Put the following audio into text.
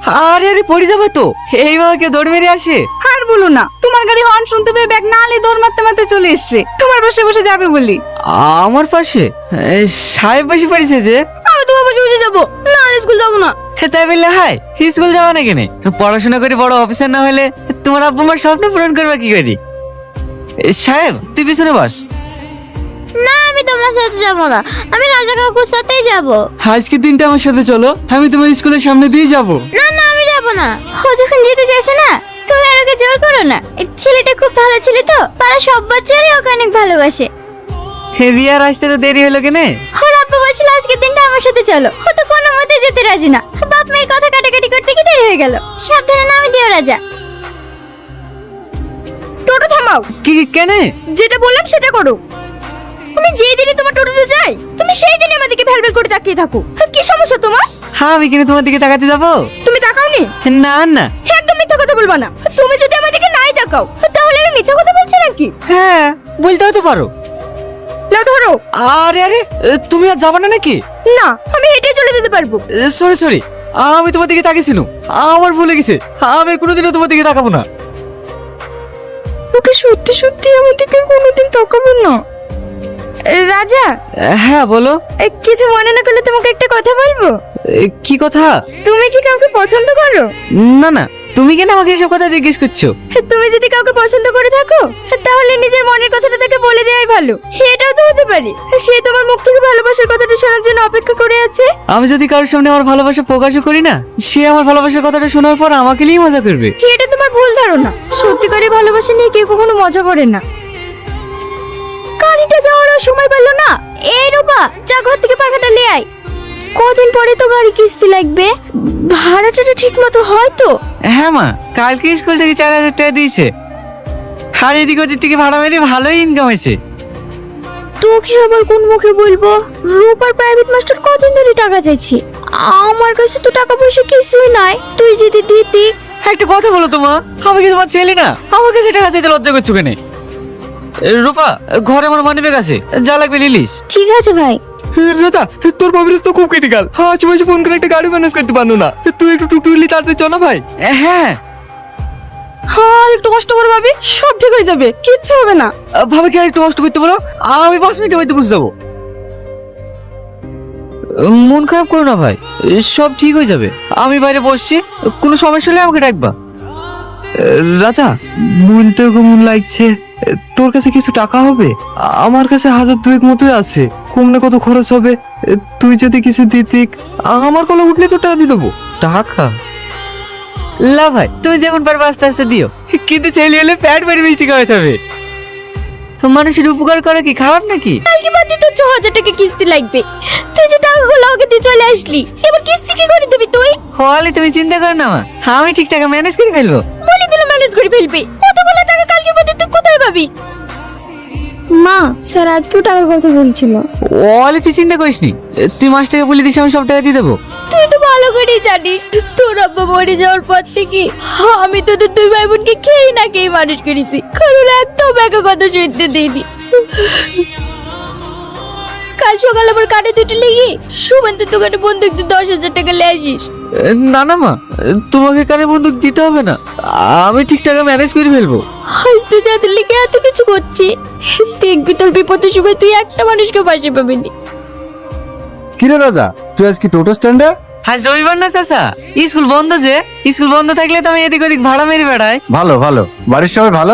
আরে আরে পড়ে যাবে তো, এইভাবে কেউ দৌড় মেরে আসে? আর বলো না, তোমার গাড়ি হর্ন শুনতে পেয়ে ব্যাগ না আলে দৌড় মারতে মারতে চলে এসছে তোমার পাশে বসে যাবে বলি। আমার পাশে? সাহেব পাশে পড়েছে যে। আমি তোমার পাশে বসে যাবো না, স্কুল যাবো না। তাই বললে হাই, স্কুল যাওয়া না কেন? পড়াশোনা করে বড় অফিসার না হলে তোমার আব্বু আমার স্বপ্ন পূরণ করবে কি করি? সাহেব তুই পিছনে বস। না, আমি তোমার সাথে যাবো না, আমি রাজা কাকুর সাথেই যাবো। আজকের দিনটা আমার সাথে চলো, আমি তোমার স্কুলের সামনে দিয়ে যাবো। না না, আমি যাবো না। ও যখন যেতে চাইছে না, তুমি আর ওকে জোর করো না। এই ছেলেটা খুব ভালো ছেলে তো, পাড়া সব বাচ্চারাই ওকে অনেক ভালোবাসে। বিয়ার আসতে তো দেরি হলো কেন? ওর আব্বু বলছিল আজকের দিনটা আমার সাথে চলো, ও তো কোনো মতে যেতে রাজি না। বাপ মেয়ের কথা কাটাকাটি করতে কি দেরি হয়ে গেল। সাবধানে নামে দিও রাজা। টোটো থামাও। কি কেন? যেটা বললাম সেটা করো। আমি যেই দিনে তোমার টোটোতে যাই, তুমি সেই দিনে আমাদেরকে ভ্যালভ্যাল করে তাকিয়ে থাকো। কি সমস্যা তোমার? হ্যাঁ, আমি কেন তোমার দিকে তাকাতে যাবো? তুমি তাকাওনি? না না। একদম মিথ্যা কথা বলবা না। তুমি যদি আমাদেরকে নাই তাকাও তাহলে আমি মিথ্যা কথা বলছি নাকি? হ্যাঁ, বলতেও তো পারো। লা ধরো। আরে আরে, তুমি আর যাবে না নাকি? না, আমি হেঁটে চলে যেতে পারবো। সরি সরি, আমি তোমার দিকে তাকিয়েছিল, আমার ভুলে গেছে। আমি কোনোদিনও তোমার দিকে তাকাবো না। ওকে সত্যি সত্যি আমাদেরকে কোনোদিন তাকাবো না। রাজা। হ্যাঁ বলো। কিছু মনে না করলে তোমাকে একটা কথা বলবো। কি কথা? তুমি কি কাউকে পছন্দ করো? না না, তুমি কেন আমাকে এসব কথা জিজ্ঞেস করছো? তুমি যদি কাউকে পছন্দ করে থাকো তাহলে নিজের মনের কথাটা তাকে বলে দেওয়াই ভালো। এটাও তো হতে পারে সে তোমার মুখ থেকে ভালোবাসার কথাটা শোনার জন্য অপেক্ষা করে আছে। আমি যদি কারোর সামনে আমার ভালোবাসা প্রকাশও করি না, সে আমার ভালোবাসার কথাটা শোনার পর আমাকে নিয়েই মজা করবে। এটা তোমার ভুল ধারণা। সত্যিকারের ভালোবাসা নিয়ে কেউ কখনো মজা করে না। গাড়িটা যাওয়ার আর সময় পেল না। এই রূপা, যা ঘর থেকে পাখাটা নিয়ে আয়। কদিন পরে তো গাড়ি কিস্তি লাগবে, ভাড়াটা ঠিক মতো হয় তো? হ্যাঁ মা, কালকে স্কুল থেকে 4,000 টাকা দিয়েছে। আর এদিক ওদিক থেকে ভাড়া মেরে ভালোই ইনকাম হয়েছে। তোকে আবার কোন মুখে বলবো? রূপার প্রাইভেট মাস্টার কদিন ধরে টাকা চাইছি। আমার কাছে তো টাকা পয়সা কিছুই নাই, তুই যদি দিতি। একটা কথা বলো তো মা, আমি কি তোমার ছেলে না? আমার কাছে টাকা চাইতে লজ্জা করছো কেন? রূপা, ঘরে আমার মানি ব্যাগ আছে, যা লাগবে লিলিস। ঠিক আছে ভাই। রাজা, তোর বাবার তো খুব ক্রিটিক্যাল। আজ বসে ফোন করে একটা গাড়ি ম্যানেজ করতে পারলো না। তুই একটু টুকটুকলি তাড়াতাড়ি চল না ভাই। হ্যাঁ হ্যাঁ, একটু কষ্ট করে ভাবি, সব ঠিক হয়ে যাবে, কিচ্ছু হবে না। ভাবে কি আর একটু কষ্ট করতে বলো, আমি 5 মিনিটের মধ্যে বুঝে যাবো। মন খারাপ করো না ভাই, সব ঠিক হয়ে যাবে। আমি বাইরে বসছি, কোনো সমস্যা হলে আমাকে ডাকবা। রাজা, বলতে কেমন লাগছে, তোর কাছে কিছু টাকা হবে? আমার কাছে 1,000-2 মতোই আছে। কমনে কত খরচ হবে? তুই যদি কিছু দিতি, আমার কলে উঠলে তো টাকা দিয়ে দেবো। টাকা? লা ভাই, তুমি যখন পারবে আস্তে আস্তে দিও, কিন্তু চাইলে হলে প্যাট মেরে মিষ্টি খাওয়াতে হবে। মানুষের উপকার করা কি খারাপ নাকি? কালকে বাদে তো 6,000 টাকা কিস্তি লাগবে। তুই যে টাকাগুলো ওকে দিয়ে চলে আসলি, এবার কিস্তি কি করে দিবি তুই? হলে তুমি চিন্তা করো না মা, আমি ঠিক টাকা ম্যানেজ করে ফেলবো। বলি দিলে ম্যানেজ করে ফেলবি, কতগুলো টাকা কালকে বাদে তুই কোথায় পাবি? মা, স্যার আজকেও টাকার কথা বলছিল। হলে তুই চিন্তা করিস নি, তুই মাসটাকে বলে দিস, আমি সব টাকা দিয়ে দেবো। তুই তো ভালো করেই জানিস তোর আব্বা মরে যাওয়ার পর থেকে আমি তোদের 2 ভাই বোনকে খেয়ে না খেয়ে মানুষ করেছি, কারণ একটাও ব্যাকা কথা শুনতে দিইনি। কাল সকালে আমার কানে দুটো লেগে সুমন্তের দোকানে বন্দুক দিয়ে 10,000 টাকা নিয়ে আসিস। না না মা, তোমাকে কানে বন্দুক দিতে হবে না, আমি ঠিক টাকা ম্যানেজ করে ফেলবো। আজ তুই যাদের লিখে এত কিছু করছি, দেখবি তোর বিপদের সময় তুই একটা মানুষকে পাশে পাবি না। কিরে রাজা, তুই আজকে টোটো স্ট্যান্ডে? আজ রবিবার না চাচা, স্কুল বন্ধ যে। স্কুল বন্ধ থাকলে তো আমি এদিক ওদিক ভাড়া মেরে বেড়াই। ভালো ভালো, বাড়ির সবাই ভালো?